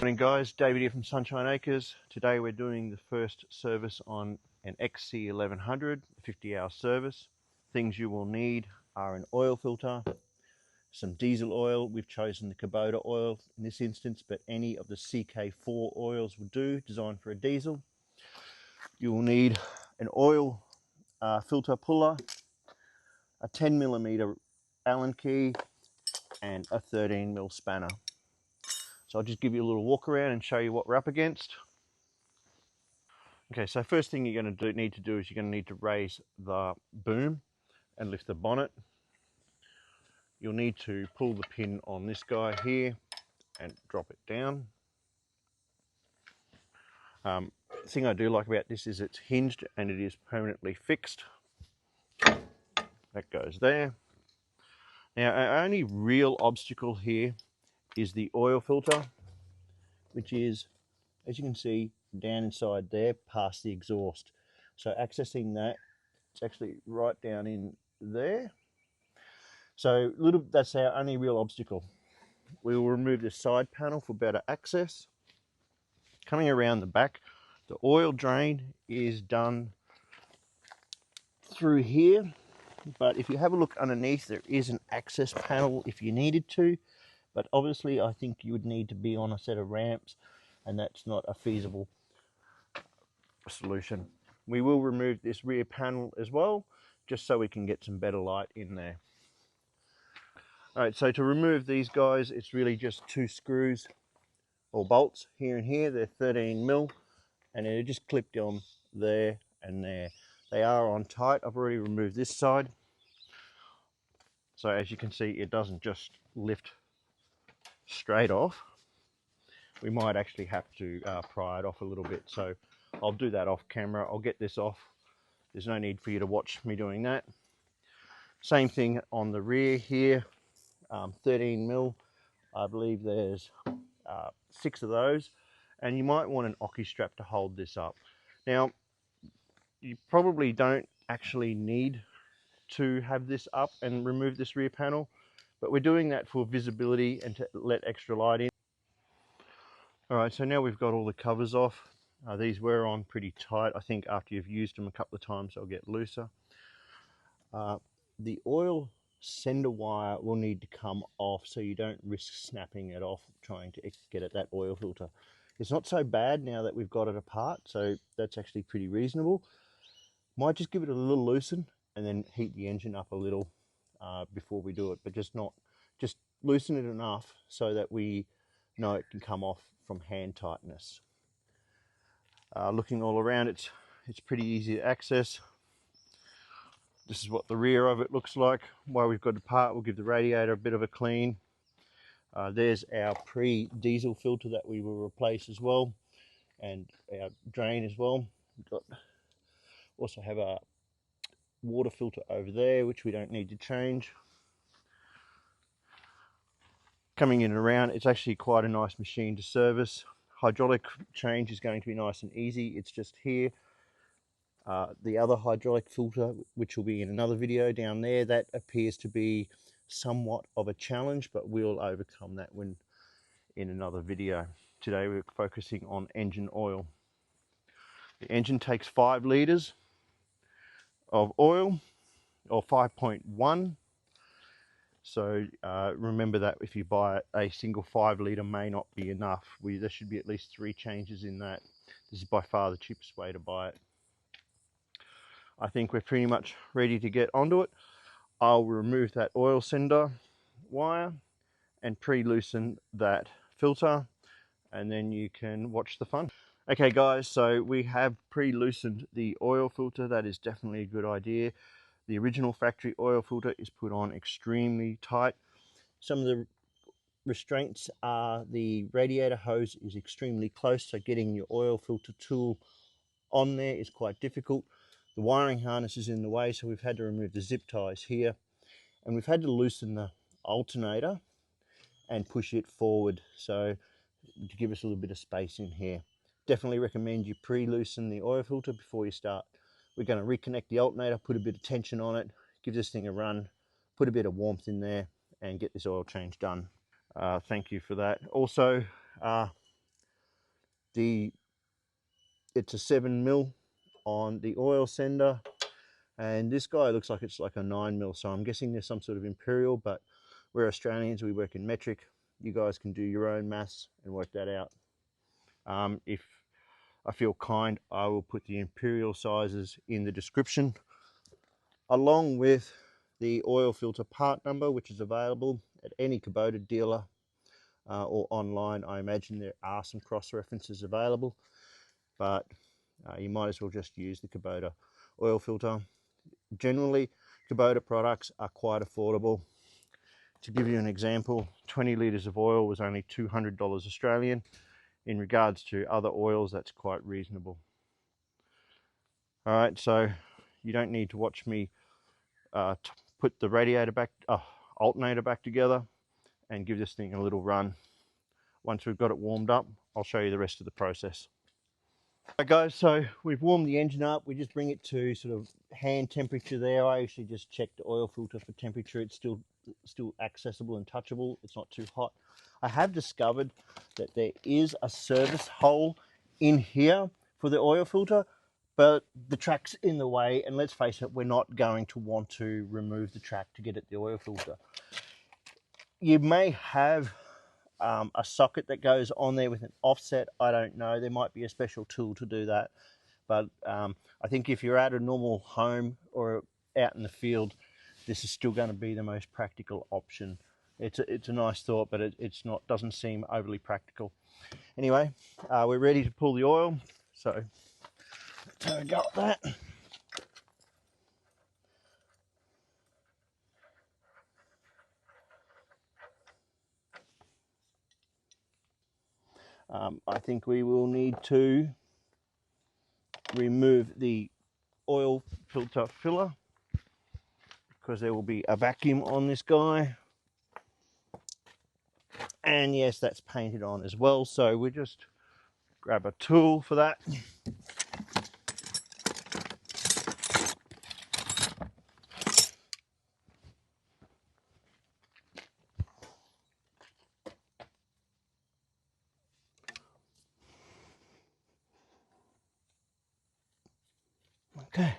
Morning guys, David here from Sunshine Acres. Today we're doing the first service on an XC1100 50-hour service. Things you will need are an oil filter, some diesel oil. We've chosen the Kubota oil in this instance, but any of the CK4 oils will do, designed for a diesel. You will need an oil filter puller, a 10mm Allen key, and a 13mm spanner. So I'll just give you a little walk around and show you what we're up against. Okay, so first thing you're going to need to do is you're going to need to raise the boom and lift the bonnet. You'll need to pull the pin on this guy here and drop it down. The thing I do like about this is it's hinged and it is permanently fixed. That goes there. Now our only real obstacle here is the oil filter, which is, as you can see, down inside there past the exhaust. So accessing that, it's actually right down in there. So that's our only real obstacle. We will remove the side panel for better access. Coming around the back, the oil drain is done through here, but if you have a look underneath, there is an access panel if you needed to, but obviously I think you would need to be on a set of ramps, and that's not a feasible solution. We will remove this rear panel as well, just so we can get some better light in there. Alright, so to remove these guys, it's really just two screws or bolts here and here. They're 13mm, and they're just clipped on there and there. They are on tight. I've already removed this side. So as you can see, it doesn't just lift straight off. We might actually have to pry it off a little bit. So I'll do that off camera. I'll get this off. There's no need for you to watch me doing that. Same thing on the rear here, 13mm. I believe there's 6 of those, and you might want an ocky strap to hold this up. Now, you probably don't actually need to have this up and remove this rear panel, but we're doing that for visibility and to let extra light in. Alright, so now we've got all the covers off. These were on pretty tight. I think after you've used them a couple of times they'll get looser. The oil sender wire will need to come off so you don't risk snapping it off trying to get at that oil filter. It's not so bad now that we've got it apart, so that's actually pretty reasonable. Might just give it a little loosen and then heat the engine up a little before we do it, but just loosen it enough so that we know it can come off from hand tightness. Looking all around, it's pretty easy to access. This is what the rear of it looks like. While we've got it apart, we'll give the radiator a bit of a clean. There's our pre-diesel filter that we will replace as well, and our drain as well. We've also have a water filter over there, which we don't need to change. Coming in and around, it's actually quite a nice machine to service. Hydraulic change is going to be nice and easy. It's just here. The other hydraulic filter, which will be in another video down there, that appears to be somewhat of a challenge, but we'll overcome that when in another video. Today we're focusing on engine oil. The engine takes 5 litres of oil, or 5.1. So remember that if you buy a single 5 litre may not be enough. There should be at least 3 changes in that. This is by far the cheapest way to buy it. I think we're pretty much ready to get onto it. I'll remove that oil sender wire and pre-loosen that filter, and then you can watch the fun. Okay guys, so we have pre-loosened the oil filter. That is definitely a good idea. The original factory oil filter is put on extremely tight. Some of the restraints are the radiator hose is extremely close, so getting your oil filter tool on there is quite difficult. The wiring harness is in the way, so we've had to remove the zip ties here, and we've had to loosen the alternator and push it forward, so to give us a little bit of space in here. Definitely recommend you pre-loosen the oil filter before you start. We're going to reconnect the alternator, put a bit of tension on it, give this thing a run, put a bit of warmth in there, and get this oil change done. Thank you for that. Also, It's a 7mm on the oil sender, and this guy looks like it's like a 9mm, so I'm guessing there's some sort of imperial, but we're Australians, we work in metric. You guys can do your own maths and work that out. If I feel kind, I will put the imperial sizes in the description, along with the oil filter part number, which is available at any Kubota dealer or online. I imagine there are some cross references available, but you might as well just use the Kubota oil filter. Generally, Kubota products are quite affordable. To give you an example, 20 litres of oil was only $200 Australian. In regards to other oils, that's quite reasonable. All right, so you don't need to watch me put the alternator back together and give this thing a little run. Once we've got it warmed up, I'll show you the rest of the process. Alright guys, so we've warmed the engine up. We just bring it to sort of hand temperature there. I actually just checked the oil filter for temperature. It's still accessible and touchable. It's not too hot. I have discovered that there is a service hole in here for the oil filter, but the track's in the way, and let's face it, we're not going to want to remove the track to get at the oil filter. You may have a socket that goes on there with an offset. I don't know, there might be a special tool to do that, but I think if you're at a normal home or out in the field, this is still going to be the most practical option. It's a nice thought, but doesn't seem overly practical. Anyway, we're ready to pull the oil, so let's have a go at that. I think we will need to remove the oil filter filler because there will be a vacuum on this guy. And yes, that's painted on as well, so we just grab a tool for that. Okay.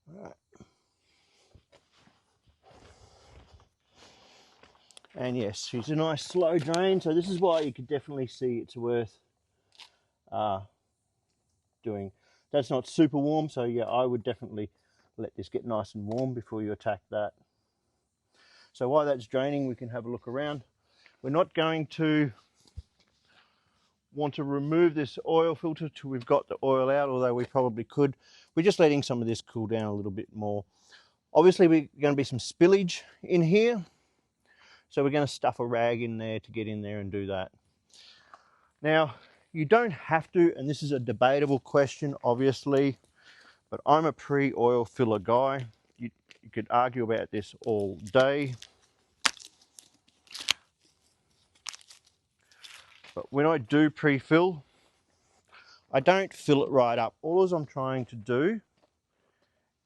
All right. And yes, it's a nice slow drain, so this is why you could definitely see it's worth doing. That's not super warm, so yeah, I would definitely let this get nice and warm before you attack that. So while that's draining, we can have a look around. We're not going to want to remove this oil filter till we've got the oil out, although we probably could. We're just letting some of this cool down a little bit more. Obviously, we're going to be some spillage in here, so we're going to stuff a rag in there to get in there and do that. Now, you don't have to, and this is a debatable question, obviously, but I'm a pre-oil filler guy. You could argue about this all day. But when I do pre-fill, I don't fill it right up. All I'm trying to do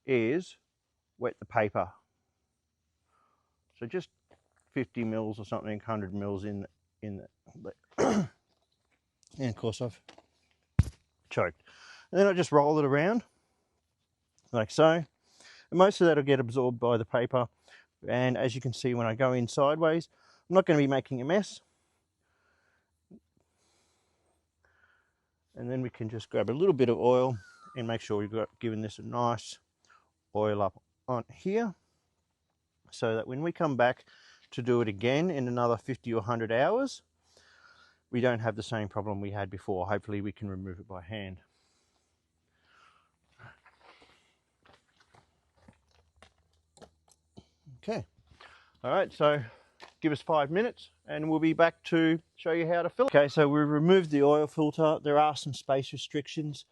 is wet the paper. So just 50 mils or something, 100 mils in the and of course I've choked. And then I just roll it around like so. And most of that will get absorbed by the paper. And as you can see, when I go in sideways, I'm not going to be making a mess. And then we can just grab a little bit of oil and make sure we've got given this a nice oil up on here, so that when we come back to do it again in another 50 or 100 hours, we don't have the same problem we had before. Hopefully we can remove it by hand. Okay, all right, so give us 5 minutes and we'll be back to show you how to fill it. Okay, so we removed the oil filter. There are some space restrictions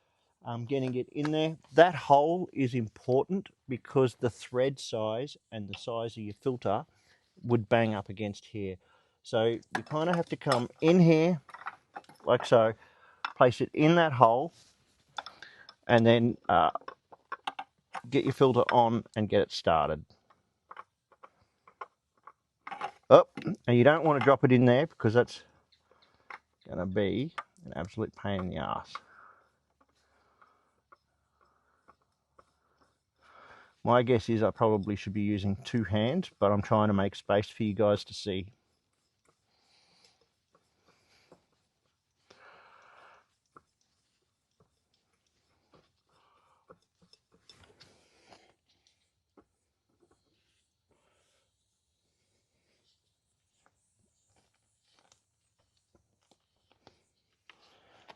getting it in there. That hole is important because the thread size and the size of your filter would bang up against here. So you kind of have to come in here like so, place it in that hole, and then get your filter on and get it started. Oh, and you don't want to drop it in there because that's going to be an absolute pain in the ass. My guess is I probably should be using 2 hands, but I'm trying to make space for you guys to see.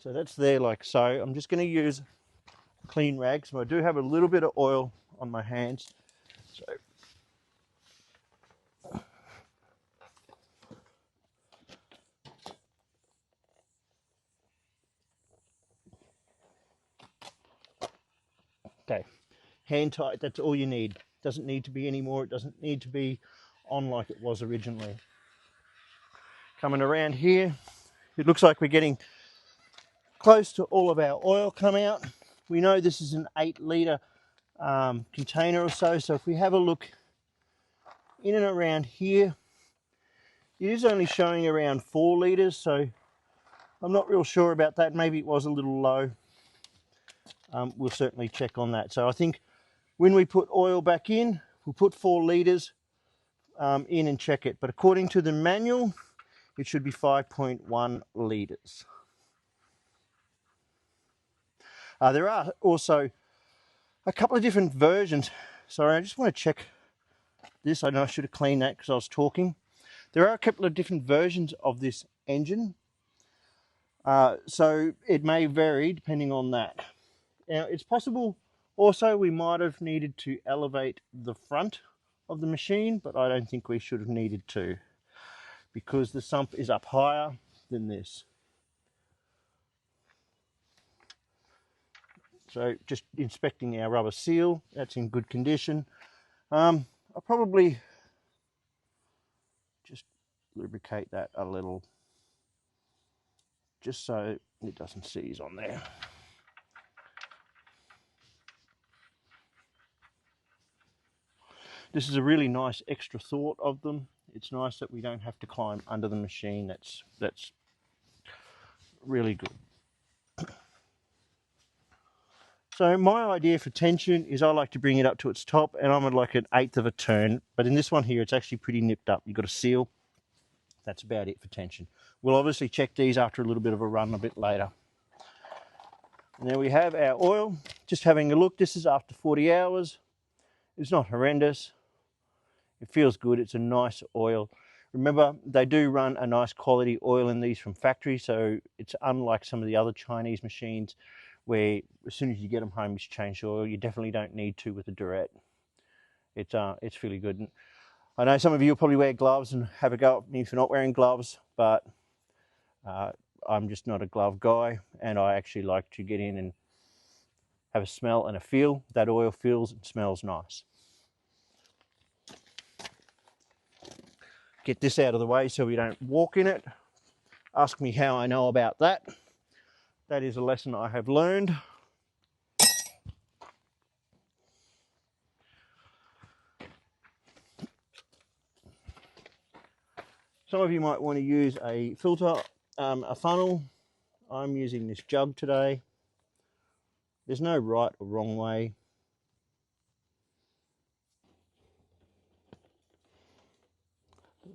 So that's there like so. I'm just going to use a clean rag. So I do have a little bit of oil on my hands. So okay, hand tight, that's all you need. Doesn't need to be any more. It doesn't need to be on like it was originally. Coming around here, it looks like we're getting close to all of our oil come out. We know this is an 8-litre container or so. So if we have a look in and around here, it is only showing around 4 litres. So I'm not real sure about that. Maybe it was a little low. We'll certainly check on that. So I think when we put oil back in, we'll put 4 litres in and check it. But according to the manual, it should be 5.1 litres. There are also a couple of different versions. Sorry, I just want to check this. I know I should have cleaned that because I was talking. There are a couple of different versions of this engine. So it may vary depending on that. Now, it's possible also we might have needed to elevate the front of the machine, but I don't think we should have needed to, because the sump is up higher than this. So just inspecting our rubber seal, that's in good condition. I'll probably just lubricate that a little, just so it doesn't seize on there. This is a really nice extra thought of them. It's nice that we don't have to climb under the machine. That's really good. So my idea for tension is I like to bring it up to its top, and I'm at like 1/8 of a turn. But in this one here, it's actually pretty nipped up. You've got a seal. That's about it for tension. We'll obviously check these after a little bit of a run a bit later. And there we have our oil. Just having a look. This is after 40 hours. It's not horrendous. It feels good. It's a nice oil. Remember, they do run a nice quality oil in these from factory, so it's unlike some of the other Chinese machines where as soon as you get them home, you change the oil. You definitely don't need to with the Derette. It's really good. And I know some of you will probably wear gloves and have a go at me for not wearing gloves, but I'm just not a glove guy, and I actually like to get in and have a smell and a feel. That oil feels and smells nice. Get this out of the way so we don't walk in it. Ask me how I know about that. That is a lesson I have learned. Some of you might want to use a filter, a funnel. I'm using this jug today. There's no right or wrong way.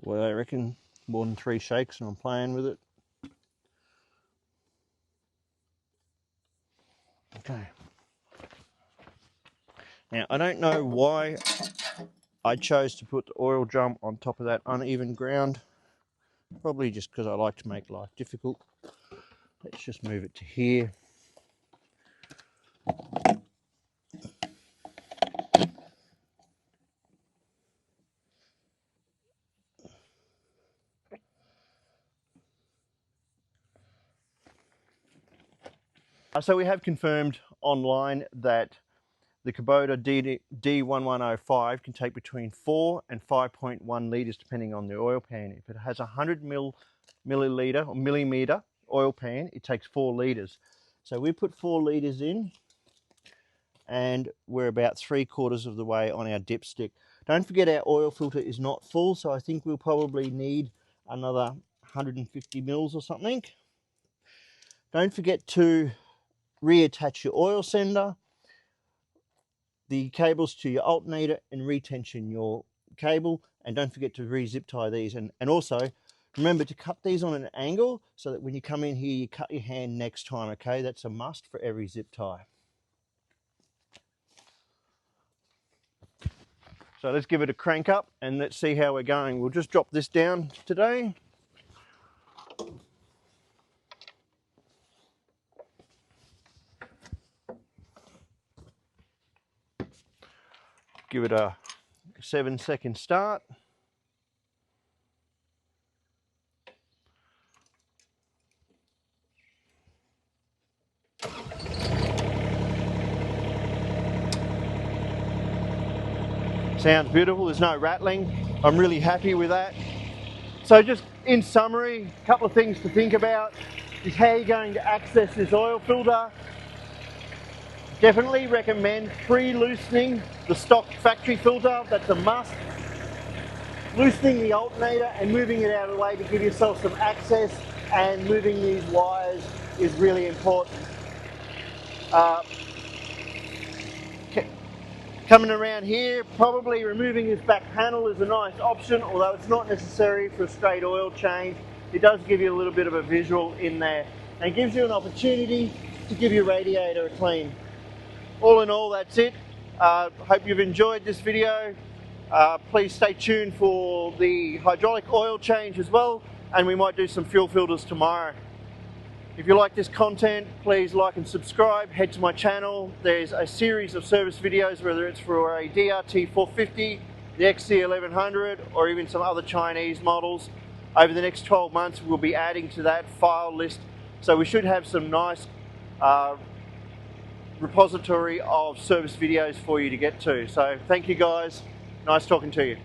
Well, I reckon more than 3 shakes and I'm playing with it. Okay. Now, I don't know why I chose to put the oil drum on top of that uneven ground. Probably just because I like to make life difficult. Let's just move it to here. So we have confirmed online that the Kubota D1105 can take between 4 and 5.1 litres depending on the oil pan. If it has a 100 milliliter or millimeter oil pan, it takes 4 litres. So we put 4 litres in, and we're about 3/4 of the way on our dipstick. Don't forget our oil filter is not full, so I think we'll probably need another 150 mils or something. Don't forget to reattach your oil sender, the cables to your alternator, and retension your cable. And don't forget to re-zip tie these. And also remember to cut these on an angle so that when you come in here, you cut your hand next time, okay? That's a must for every zip tie. So let's give it a crank up and let's see how we're going. We'll just drop this down today. Give it a 7-second start. Sounds beautiful, there's no rattling. I'm really happy with that. So just in summary, a couple of things to think about is how you're going to access this oil filter. Definitely recommend pre-loosening the stock factory filter, that's a must. Loosening the alternator and moving it out of the way to give yourself some access, and moving these wires is really important. Coming around here, probably removing this back panel is a nice option, although it's not necessary for a straight oil change. It does give you a little bit of a visual in there, and it gives you an opportunity to give your radiator a clean. All in all, that's it. Hope you've enjoyed this video. Please stay tuned for the hydraulic oil change as well, and we might do some fuel filters tomorrow. If you like this content, please like and subscribe. Head to my channel. There's a series of service videos, whether it's for a DRT 450, the XC1100, or even some other Chinese models. Over the next 12 months, we'll be adding to that file list. So we should have some nice repository of service videos for you to get to. So thank you guys. Nice talking to you.